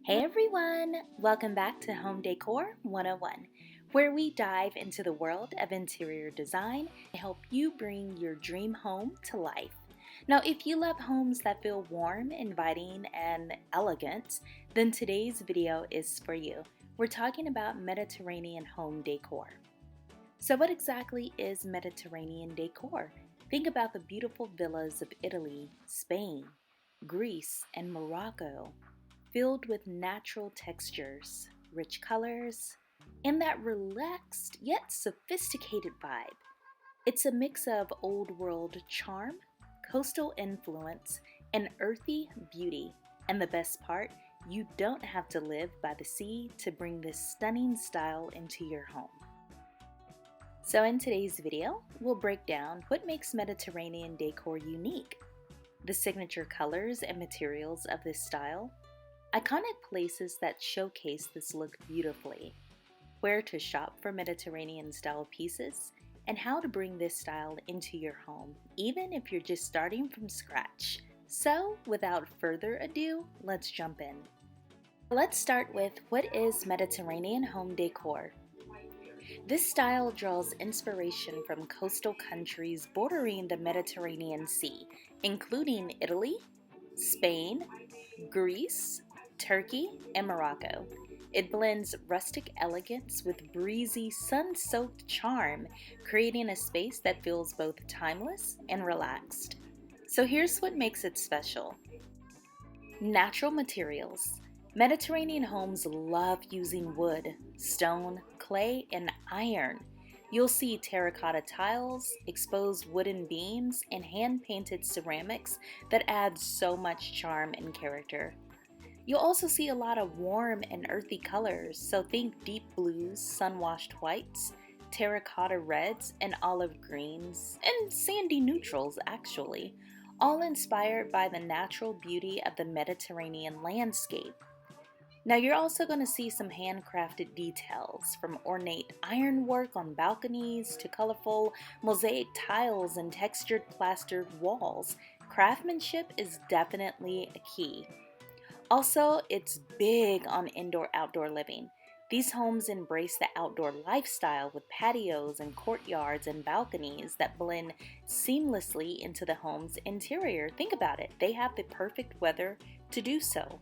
Hey everyone! Welcome back to Home Decor 101, where we dive into the world of interior design to help you bring your dream home to life. Now, if you love homes that feel warm, inviting, and elegant, then today's video is for you. We're talking about Mediterranean home decor. So what exactly is Mediterranean decor? Think about the beautiful villas of Italy, Spain, Greece, and Morocco, filled with natural textures, rich colors, and that relaxed yet sophisticated vibe. It's a mix of old world charm, coastal influence, and earthy beauty. And the best part, you don't have to live by the sea to bring this stunning style into your home. So in today's video, we'll break down what makes Mediterranean decor unique, the signature colors and materials of this style, iconic places that showcase this look beautifully, where to shop for Mediterranean style pieces, and how to bring this style into your home, even if you're just starting from scratch. So without further ado, let's jump in. Let's start with what is Mediterranean home decor. This style draws inspiration from coastal countries bordering the Mediterranean Sea, including Italy, Spain, Greece, Turkey, and Morocco. It blends rustic elegance with breezy, sun-soaked charm, creating a space that feels both timeless and relaxed. So here's what makes it special. Natural materials. Mediterranean homes love using wood, stone, clay, and iron. You'll see terracotta tiles, exposed wooden beams, and hand-painted ceramics that add so much charm and character. You'll also see a lot of warm and earthy colors, so think deep blues, sun-washed whites, terracotta reds, and olive greens, and sandy neutrals actually, all inspired by the natural beauty of the Mediterranean landscape. Now you're also going to see some handcrafted details, from ornate ironwork on balconies to colorful mosaic tiles and textured plastered walls. Craftsmanship is definitely a key. Also, it's big on indoor-outdoor living. These homes embrace the outdoor lifestyle with patios and courtyards and balconies that blend seamlessly into the home's interior. Think about it, they have the perfect weather to do so.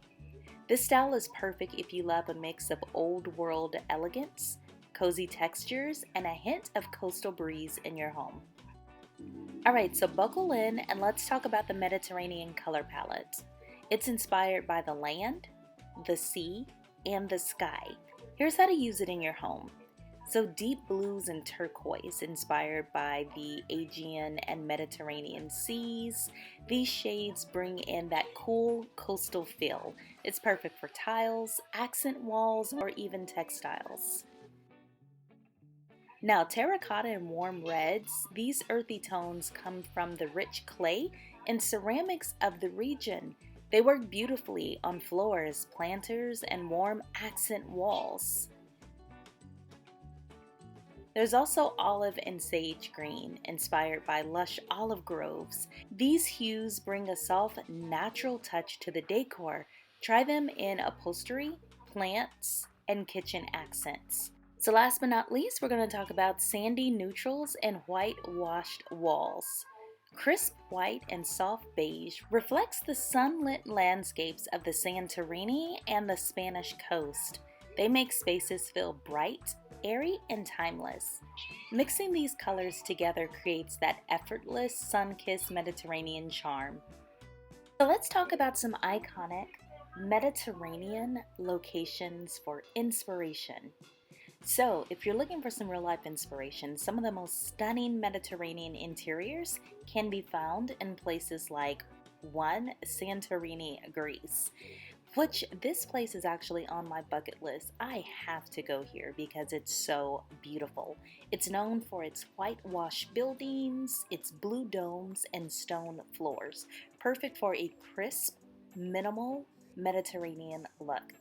This style is perfect if you love a mix of old world elegance, cozy textures, and a hint of coastal breeze in your home. Alright, so buckle in and let's talk about the Mediterranean color palette. It's inspired by the land, the sea, and the sky. Here's how to use it in your home. So deep blues and turquoise inspired by the Aegean and Mediterranean seas. These shades bring in that cool coastal feel. It's perfect for tiles, accent walls, or even textiles. Now, terracotta and warm reds, these earthy tones come from the rich clay and ceramics of the region. They work beautifully on floors, planters, and warm accent walls. There's also olive and sage green, inspired by lush olive groves. These hues bring a soft, natural touch to the decor. Try them in upholstery, plants, and kitchen accents. So last but not least, we're going to talk about sandy neutrals and whitewashed walls. Crisp white and soft beige reflects the sunlit landscapes of the Santorini and the Spanish coast. They make spaces feel bright, airy, and timeless. Mixing these colors together creates that effortless, sun-kissed Mediterranean charm. So let's talk about some iconic Mediterranean locations for inspiration. So if you're looking for some real-life inspiration, some of the most stunning Mediterranean interiors can be found in places like 1. Santorini, Greece, which this place is actually on my bucket list. I have to go here because it's so beautiful. It's known for its whitewashed buildings, its blue domes, and stone floors, perfect for a crisp, minimal Mediterranean look.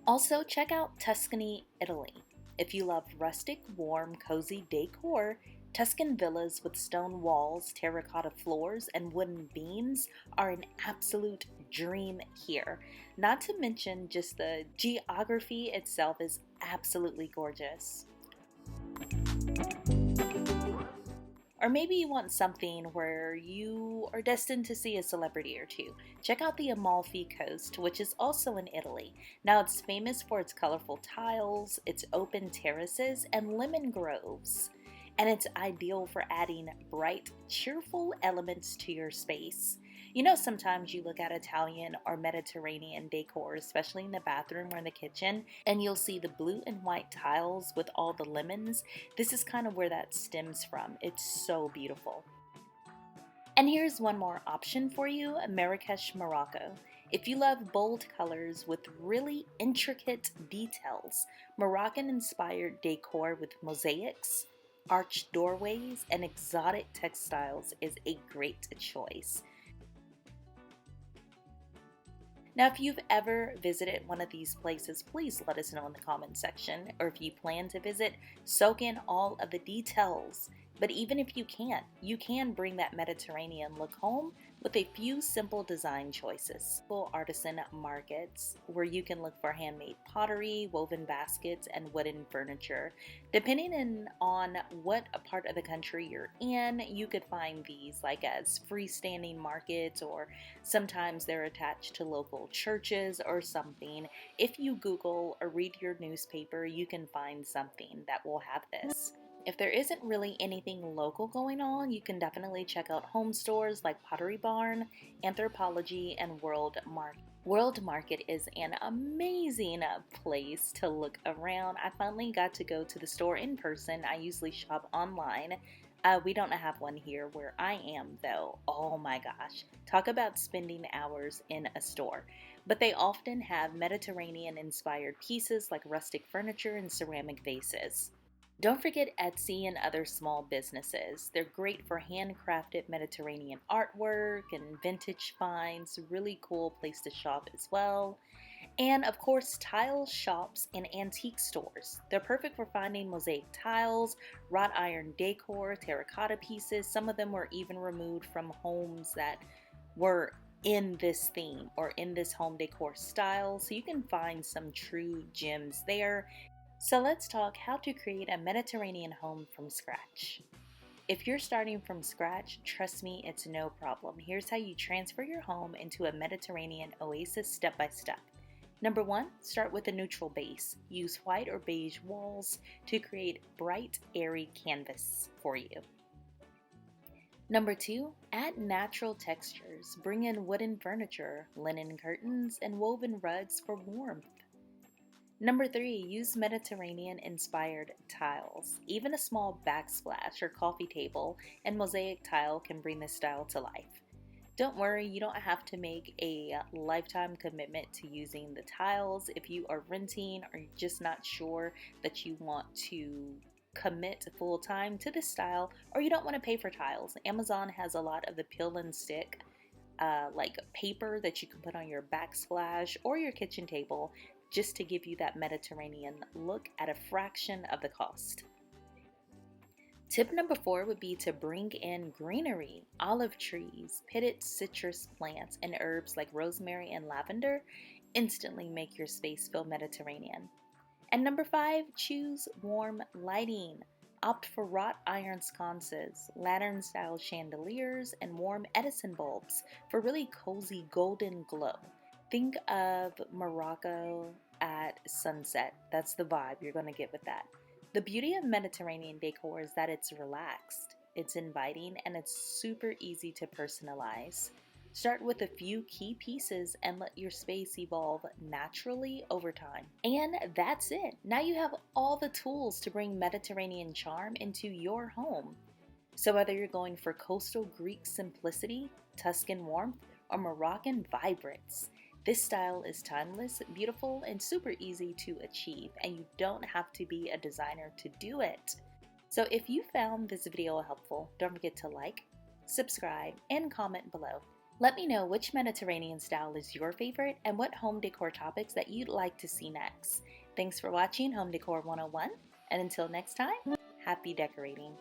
Also, check out Tuscany, Italy. If you love rustic, warm, cozy decor, Tuscan villas with stone walls, terracotta floors, and wooden beams are an absolute dream here. Not to mention just the geography itself is absolutely gorgeous. Or maybe you want something where you are destined to see a celebrity or two. Check out the Amalfi Coast, which is also in Italy. Now it's famous for its colorful tiles, its open terraces, and lemon groves. And it's ideal for adding bright, cheerful elements to your space. You know, sometimes you look at Italian or Mediterranean decor, especially in the bathroom or in the kitchen, and you'll see the blue and white tiles with all the lemons. This is kind of where that stems from. It's so beautiful. And here's one more option for you, Marrakesh, Morocco. If you love bold colors with really intricate details, Moroccan-inspired decor with mosaics, arched doorways, and exotic textiles is a great choice. Now, if you've ever visited one of these places, please let us know in the comment section, or if you plan to visit, soak in all of the details. But even if you can't, you can bring that Mediterranean look home with a few simple design choices. Artisan markets where you can look for handmade pottery, woven baskets, and wooden furniture. Depending on what part of the country you're in, you could find these like as freestanding markets, or sometimes they're attached to local churches or something. If you Google or read your newspaper, you can find something that will have this. If there isn't really anything local going on, you can definitely check out home stores like Pottery Barn, Anthropologie, and World Market. World Market is an amazing place to look around. I finally got to go to the store in person. I usually shop online. We don't have one here where I am though. Oh my gosh. Talk about spending hours in a store. But they often have Mediterranean inspired pieces like rustic furniture and ceramic vases. Don't forget Etsy and other small businesses. They're great for handcrafted Mediterranean artwork and vintage finds. Really cool place to shop as well. And of course, tile shops and antique stores. They're perfect for finding mosaic tiles, wrought iron decor, terracotta pieces. Some of them were even removed from homes that were in this theme or in this home decor style. So you can find some true gems there. So let's talk how to create a Mediterranean home from scratch. If you're starting from scratch, trust me, it's no problem. Here's how you transfer your home into a Mediterranean oasis step by step. Number 1, start with a neutral base. Use white or beige walls to create bright, airy canvas for you. Number 2, add natural textures. Bring in wooden furniture, linen curtains, and woven rugs for warmth. Number 3, use Mediterranean-inspired tiles. Even a small backsplash or coffee table and mosaic tile can bring this style to life. Don't worry, you don't have to make a lifetime commitment to using the tiles. If you are renting or you're just not sure that you want to commit full time to this style, or you don't want to pay for tiles, Amazon has a lot of the peel and stick like paper that you can put on your backsplash or your kitchen table, just to give you that Mediterranean look at a fraction of the cost. Tip number 4 would be to bring in greenery. Olive trees, pitted citrus plants, and herbs like rosemary and lavender instantly make your space feel Mediterranean. And number 5, choose warm lighting. Opt for wrought iron sconces, lantern-style chandeliers, and warm Edison bulbs for really cozy golden glow. Think of Morocco at sunset. That's the vibe you're going to get with that. The beauty of Mediterranean decor is that it's relaxed, it's inviting, and it's super easy to personalize. Start with a few key pieces and let your space evolve naturally over time. And that's it. Now you have all the tools to bring Mediterranean charm into your home. So whether you're going for coastal Greek simplicity, Tuscan warmth, or Moroccan vibrance, this style is timeless, beautiful, and super easy to achieve, and you don't have to be a designer to do it. So if you found this video helpful, don't forget to like, subscribe, and comment below. Let me know which Mediterranean style is your favorite and what home decor topics that you'd like to see next. Thanks for watching Home Decor 101, and until next time, happy decorating.